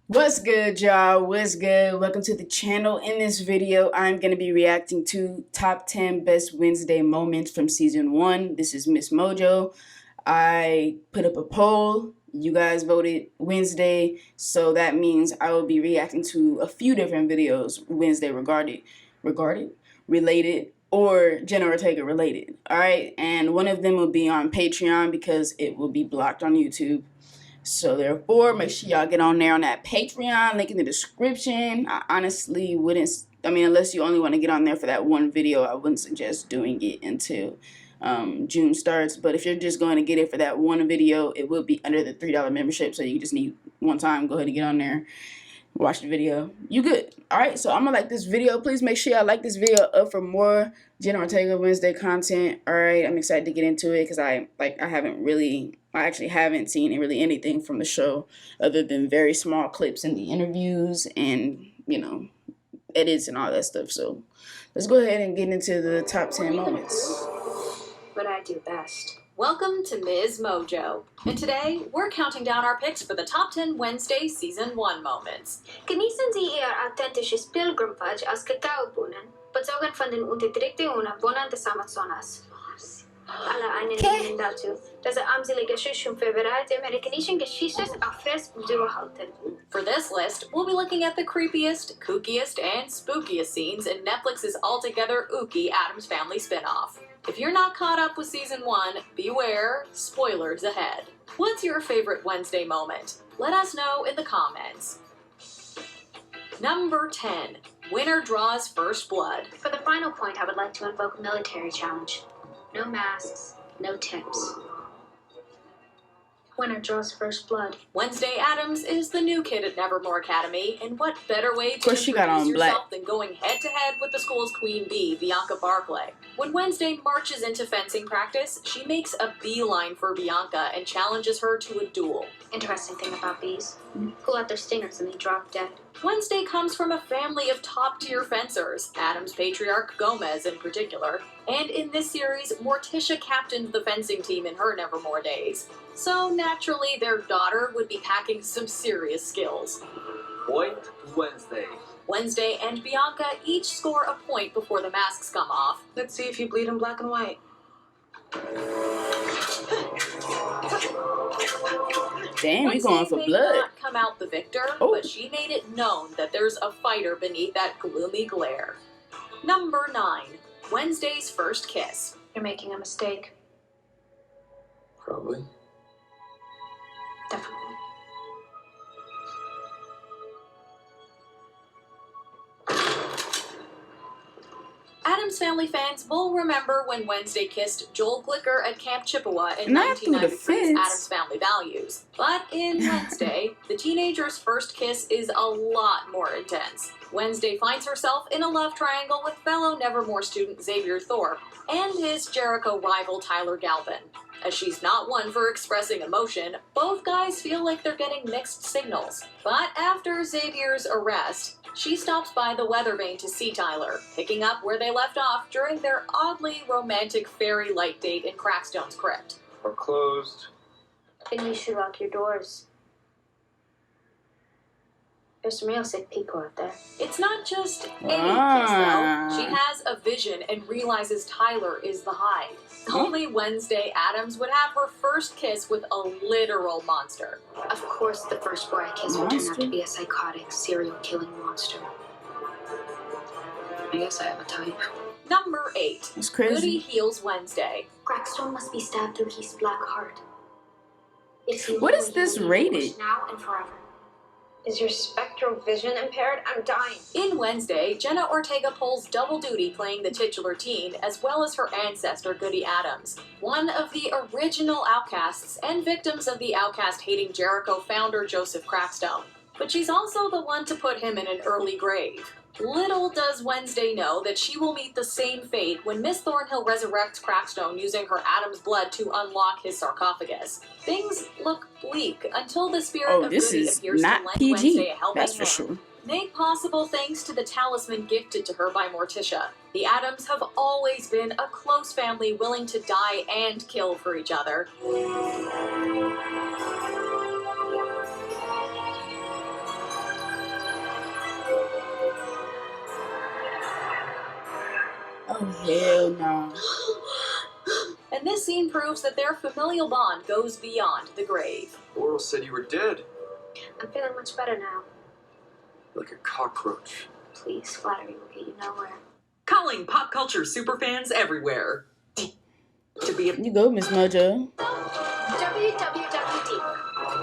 What's good, y'all? What's good? Welcome to the channel. In this video, I'm going to be reacting to top 10 best Wednesday moments from season 1. This is Msmojo. I put up a poll. You guys voted Wednesday, so that means I will be reacting to a few different videos Wednesday related, or Jenna Ortega related. Alright, and one of them will be on Patreon because it will be blocked on YouTube. So therefore, make sure y'all get on there on that Patreon, link in the description. I honestly wouldn't, unless you only want to get on there for that one video, I wouldn't suggest doing it until June starts. But if you're just going to get it for that one video, it will be under the $3 membership, so you just need one time. Go ahead and get on there, watch the video. You good. Alright, so I'm gonna like this video. Please make sure y'all like this video up for more Jenna Ortega Wednesday content. Alright, I'm excited to get into it because I actually haven't seen really anything from the show other than very small clips in the interviews and, edits and all that stuff. So let's go ahead and get into the top 10 moments. What I do best. Welcome to Msmojo, and today we're counting down our picks for the top 10 Wednesday Season 1 moments. Genießen Sie Ihr authentisches Pilgerpfad aus Kakaobohnen, bezogen von den unterdrückten Einwohnern des Amazonas. Alle einen dazu, dass armselige Schüssel vorbereitet amerikanischen Geschichte auf Fress durchhalten. For this list, we'll be looking at the creepiest, kookiest, and spookiest scenes in Netflix's altogether ooky Addams Family spinoff. If you're not caught up with Season 1, beware, spoilers ahead. What's your favorite Wednesday moment? Let us know in the comments. Number 10. Winner draws first blood. For the final point, I would like to invoke a military challenge. No masks, no tips. Winner draws first blood. Wednesday Addams is the new kid at Nevermore Academy, and what better way to introduce yourself yourself than going head-to-head with the school's queen bee, Bianca Barclay. When Wednesday marches into fencing practice, she makes a beeline for Bianca and challenges her to a duel. Interesting thing about bees. Pull out their stingers and they drop dead. Wednesday comes from a family of top-tier fencers, Addams patriarch Gomez in particular, and in this series, Morticia captained the fencing team in her Nevermore days. So naturally, their daughter would be packing some serious skills. Point Wednesday. Wednesday and Bianca each score a point before the masks come off. Let's see if you bleed in black and white. Damn, we Wednesday going for may blood. not come out the victor, but she made it known that there's a fighter beneath that gloomy glare. Number 9. Wednesday's first kiss. You're making a mistake. Probably. Definitely. Addams Family fans will remember when Wednesday kissed Joel Glicker at Camp Chippewa in Not through the 1993's fence. Addams Family Values. But in Wednesday, the teenager's first kiss is a lot more intense. Wednesday finds herself in a love triangle with fellow Nevermore student Xavier Thorpe and his Jericho rival Tyler Galvin. As she's not one for expressing emotion, both guys feel like they're getting mixed signals. But after Xavier's arrest, she stops by the weather vane to see Tyler, picking up where they left off during their oddly romantic fairy light date in Crackstone's crypt. We're closed. Then you should lock your doors. There's some real sick people out there. It's not just any kiss, though. She has a vision and realizes Tyler is the Hyde. Only Wednesday Addams would have her first kiss with a literal monster. Of course, the first boy I kiss will turn out to be a psychotic, serial-killing monster. I guess I have a type. Number 8. That's crazy. Goody heals Wednesday. Crackstone must be stabbed through his black heart. It's the What only is way this he can rated? push now and forever. Is your spectral vision impaired? I'm dying. In Wednesday, Jenna Ortega pulls double duty playing the titular teen, as well as her ancestor, Goody Addams, one of the original Outcasts and victims of the Outcast-hating Jericho founder Joseph Crackstone. But she's also the one to put him in an early grave. Little does Wednesday know that she will meet the same fate when Miss Thornhill resurrects Crackstone using her Addams blood to unlock his sarcophagus. Things look bleak until the spirit of this Goody is appears to not lend PG. Wednesday a helping That's for hand. sure. Made possible thanks to the talisman gifted to her by Morticia. The Addams have always been a close family willing to die and kill for each other. Oh, hell no. And this scene proves that their familial bond goes beyond the grave. Laurel said you were dead. I'm feeling much better now. Like a cockroach. Please, flattery will get you nowhere. Calling pop culture superfans everywhere. To be a You go, Msmojo. WWWD.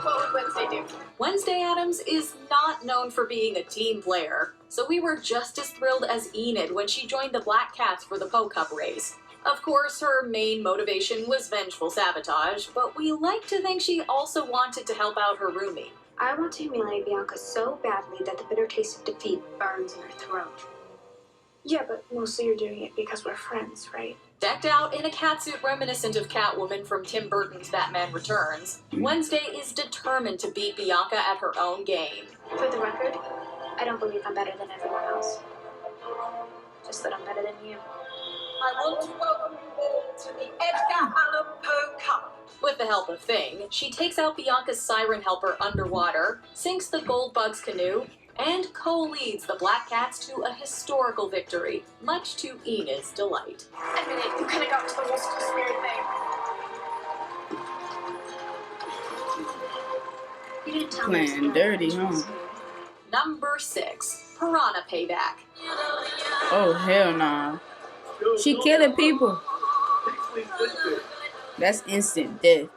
What would Wednesday do? Wednesday Addams is not known for being a team player, so we were just as thrilled as Enid when she joined the Black Cats for the Poe Cup race. Of course, her main motivation was vengeful sabotage, but we like to think she also wanted to help out her roomie. I want to humiliate Bianca so badly that the bitter taste of defeat burns in her throat. Yeah, but mostly you're doing it because we're friends, right? Decked out in a catsuit reminiscent of Catwoman from Tim Burton's Batman Returns, Wednesday is determined to beat Bianca at her own game. For the record, I don't believe I'm better than everyone else. Just that I'm better than you. I want to welcome you all to the Edgar Allan Poe Cup. With the help of Thing, she takes out Bianca's siren helper underwater, sinks the Goldbug's canoe, and co-leads the Black Cats to a historical victory, much to Enid's delight. Admit it, you could have got to the Wolf's Spirit thing. You didn't tell me. Playing dirty, huh? Number 6, Piranha Payback. Oh, hell no. She killing people. That's instant death.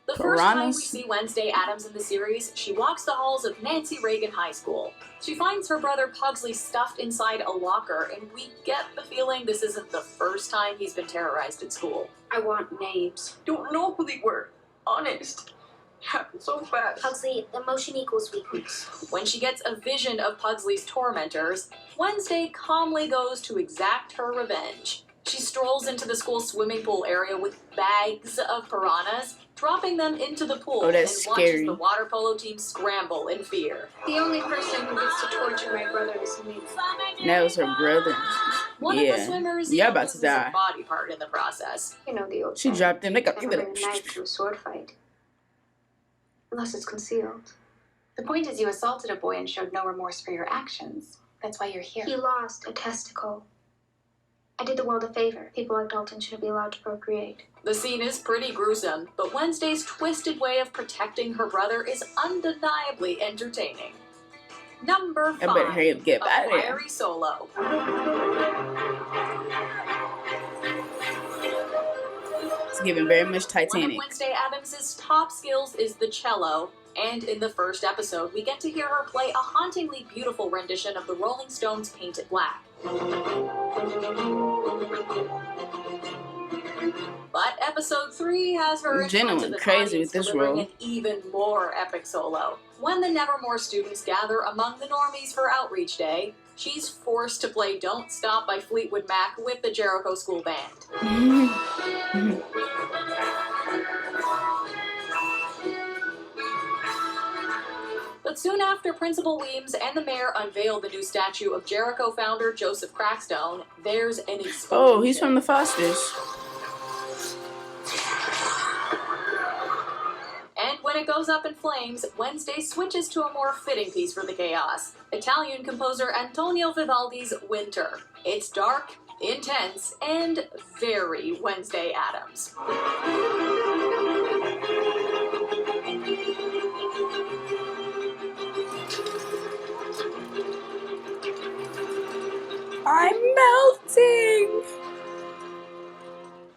The first time we Piranhas? see Wednesday Addams in the series, she walks the halls of Nancy Reagan High School. She finds her brother Pugsley stuffed inside a locker, and we get the feeling this isn't the first time he's been terrorized at school. I want names. Don't know who they were. Honest. Happened so fast. Pugsley, emotion equals weakness. When she gets a vision of Pugsley's tormentors, Wednesday calmly goes to exact her revenge. She strolls into the school swimming pool area with bags of piranhas, dropping them into the pool, Oh, that's and watches scary. the water polo team scramble in fear. The only person who gets to torture my brother is me. That was her brother. One of the Yeah. swimmers Y'all even about to loses die. a body part in the process. You know the old She saying, dropped him. They got never bring a knife to a sword fight. Unless it's concealed. The point is you assaulted a boy and showed no remorse for your actions. That's why you're here. He lost a testicle. I did the world a favor. People like Dalton shouldn't be allowed to procreate. The scene is pretty gruesome, but Wednesday's twisted way of protecting her brother is undeniably entertaining. Number 5, I better hurry up, get A out of there. Fiery Solo. It's giving very much One of Titanic. Wednesday Addams' top skills is the cello, and in the first episode, we get to hear her play a hauntingly beautiful rendition of the Rolling Stones' Paint It Black. But episode 3 has her in Jenna front of went the crazy audience with this delivering role. an even more epic solo. When the Nevermore students gather among the normies for Outreach Day, she's forced to play Don't Stop by Fleetwood Mac with the Jericho School Band. But soon after Principal Weems and the mayor unveil the new statue of Jericho founder Joseph Crackstone, there's an explosion. Oh, he's from the Fosters. And when it goes up in flames, Wednesday switches to a more fitting piece for the chaos. Italian composer Antonio Vivaldi's Winter. It's dark, intense, and very Wednesday Addams. I'm melting.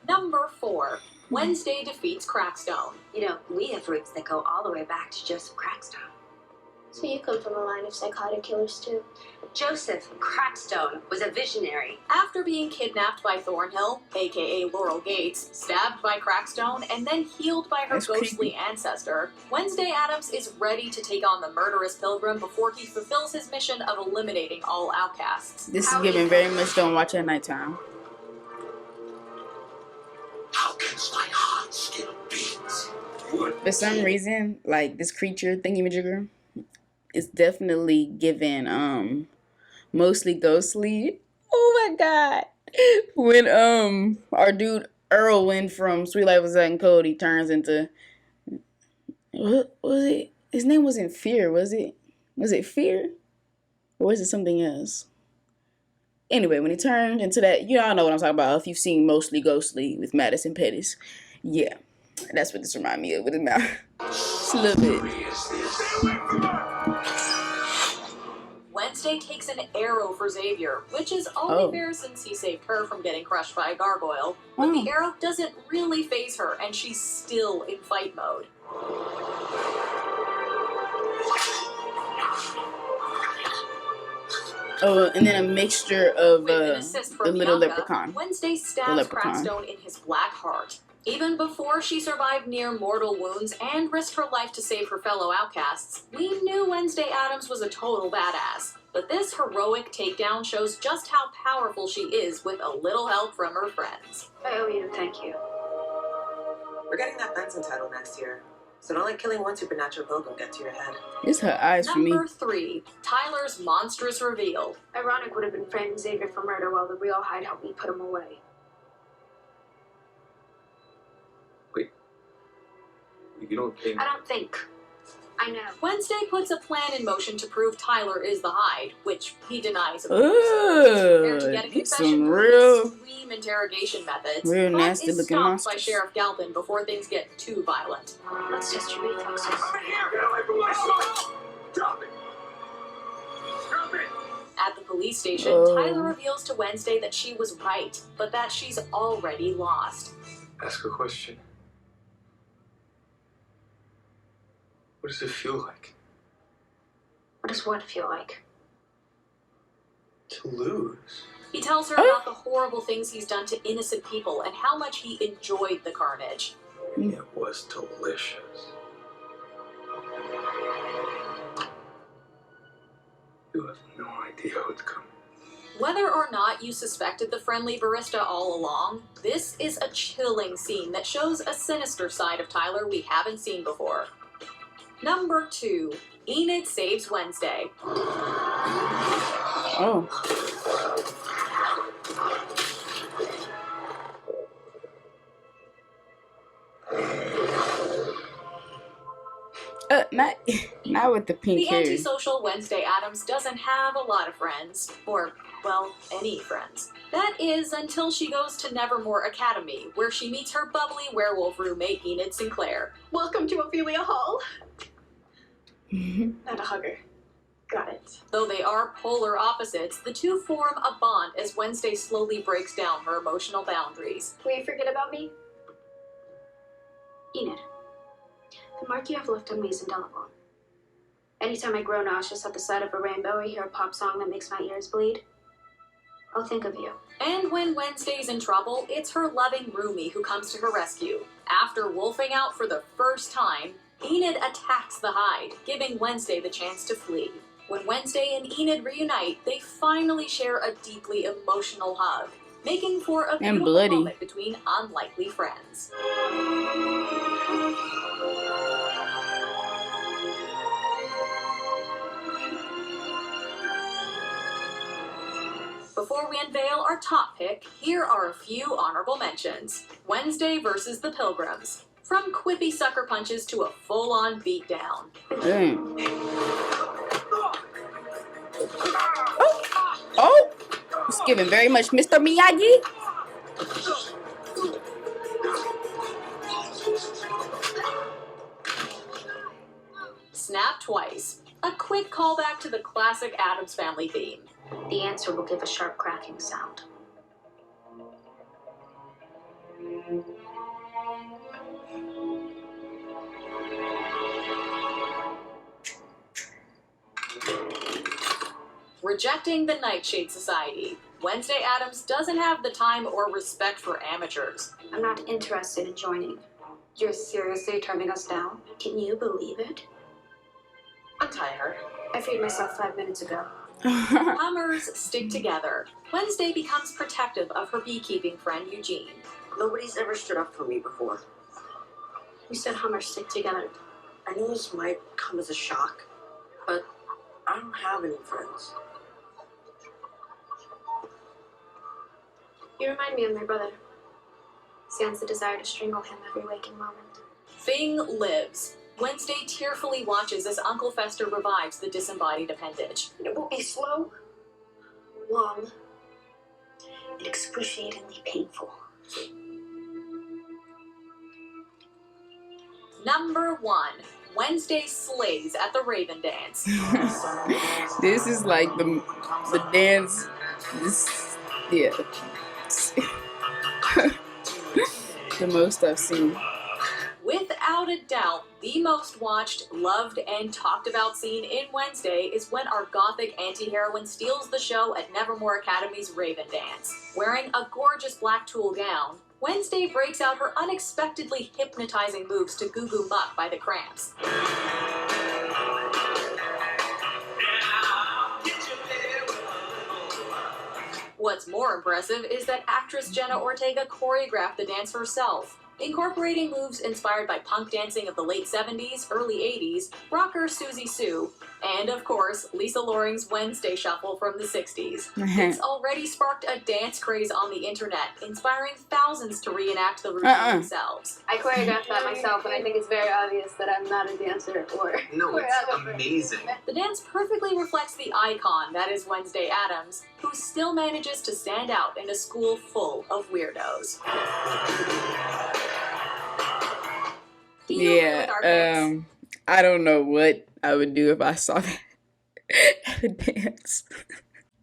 Number 4. Wednesday defeats Crackstone. You know, we have roots that go all the way back to Joseph Crackstone. So you come from a line of psychotic killers too? Joseph Crackstone was a visionary. After being kidnapped by Thornhill, aka Laurel Gates, stabbed by Crackstone, and then healed by her That's ghostly creepy. ancestor, Wednesday Addams is ready to take on the murderous pilgrim before he fulfills his mission of eliminating all outcasts. This is giving very much Don't Watch at Nighttime. How can my heart still beat? For some reason, like this creature thingy-majigger, it's definitely given mostly ghostly. Oh my god. When our dude Erwin from Sweet Life of Zack and Cody turns into, what was it? His name wasn't Fear, was it? Was it Fear? Or was it something else? Anyway, when he turned into that, you all know what I'm talking about. If you've seen Mostly Ghostly with Madison Pettis, yeah, that's what this reminds me of with his mouth. Just a little bit. Wednesday takes an arrow for Xavier, which is only fair since he saved her from getting crushed by a gargoyle. But the arrow doesn't really faze her, and she's still in fight mode. Oh, and then a mixture of With an assist from the little Bianca, leprechaun. Wednesday stabs Crackstone in his black heart. Even before she survived near mortal wounds and risked her life to save her fellow outcasts, we knew Wednesday Addams was a total badass. But this heroic takedown shows just how powerful she is with a little help from her friends. I owe you, thank you. We're getting that Benson title next year, so don't let killing one supernatural pilgrim get to your head. It's her eyes for me. Number 3, Tyler's monstrous reveal. Ironic would have been framing Xavier for murder while the real Hyde helped me put him away. You don't think... I don't think. I know. Wednesday puts a plan in motion to prove Tyler is the Hyde, which he denies. Ooh, To get a these confession some through real, extreme interrogation methods, real but nasty is looking stopped monsters. by Sheriff Galpin before things get too violent. Let's test your reflexes. Drop it! Drop it! At the police station, Tyler reveals to Wednesday that she was right, but that she's already lost. Ask a question. What does it feel like? What does what feel like? To lose. He tells her about the horrible things he's done to innocent people and how much he enjoyed the carnage. It was delicious. You have no idea what's coming. Whether or not you suspected the friendly barista all along, this is a chilling scene that shows a sinister side of Tyler we haven't seen before. Number 2, Enid saves Wednesday. Oh. Not with the pink The hair. antisocial Wednesday Addams doesn't have a lot of friends, or, well, any friends. That is until she goes to Nevermore Academy, where she meets her bubbly werewolf roommate Enid Sinclair. Welcome to Ophelia Hall. Not a hugger. Got it. Though they are polar opposites, the two form a bond as Wednesday slowly breaks down her emotional boundaries. Will you forget about me? Enid, the mark you have left on me is indelible. Anytime I grow nauseous at the sight of a rainbow or hear a pop song that makes my ears bleed, I'll think of you. And when Wednesday's in trouble, it's her loving roomie who comes to her rescue. After wolfing out for the first time, Enid attacks the Hyde, giving Wednesday the chance to flee. When Wednesday and Enid reunite, they finally share a deeply emotional hug, making for a beautiful moment between unlikely friends. Before we unveil our top pick, here are a few honorable mentions. Wednesday versus the Pilgrims. From quippy sucker punches to a full-on beatdown. Oh! It's giving very much Mr. Miyagi. Snap twice. A quick callback to the classic Addams Family theme. The answer will give a sharp cracking sound. Rejecting the Nightshade Society. Wednesday Addams doesn't have the time or respect for amateurs. I'm not interested in joining. You're seriously turning us down? Can you believe it? Untie her. I freed myself 5 minutes ago. Hummers stick together. Wednesday becomes protective of her beekeeping friend Eugene. Nobody's ever stood up for me before. You said Hummers stick together. I know this might come as a shock, but I don't have any friends. You remind me of my brother. Sans the desire to strangle him every waking moment. Fing lives. Wednesday tearfully watches as Uncle Fester revives the disembodied appendage. It will be slow, long, and excruciatingly painful. Number 1. Wednesday slays at the Raven Dance. This is like the dance. This, yeah. The most I've seen. Without a doubt, the most watched, loved, and talked about scene in Wednesday is when our gothic anti-heroine steals the show at Nevermore Academy's Raven Dance. Wearing a gorgeous black tulle gown, Wednesday breaks out her unexpectedly hypnotizing moves to Goo Goo Muck by the Cramps. What's more impressive is that actress Jenna Ortega choreographed the dance herself, incorporating moves inspired by punk dancing of the late 70s, early 80s, rocker Susie Sue, and of course, Lisa Loring's Wednesday Shuffle from the 60s. It's already sparked a dance craze on the internet, inspiring thousands to reenact the routine themselves. I choreographed that myself, and I think it's very obvious that I'm not a dancer or... No, it's amazing. The dance perfectly reflects the icon that is Wednesday Addams, who still manages to stand out in a school full of weirdos. Yeah, I don't know what I would do if I saw that at a dance.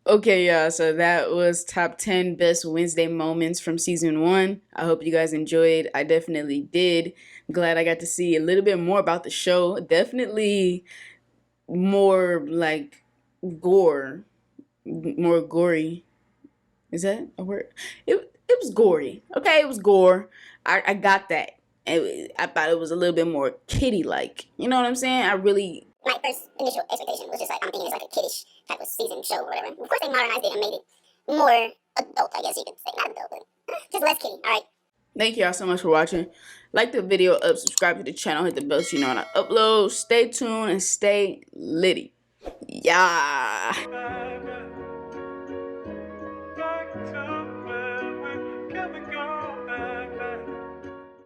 Okay, y'all, so that was top 10 best Wednesday moments from season 1. I hope you guys enjoyed. I definitely did. I'm glad I got to see a little bit more about the show. Definitely more like gore, more gory. Is that a word? It was gory. Okay, it was gore. I got that. I thought it was a little bit more kiddie-like. You know what I'm saying? I really... My first initial expectation was just like, I'm thinking it's like a kiddish type of season show or whatever. Of course they modernized it and made it more adult, I guess you could say. Not adult, but just less kiddie, alright? Thank y'all so much for watching. Like the video up, subscribe to the channel, hit the bell so you know when I upload. Stay tuned and stay litty. Yeah.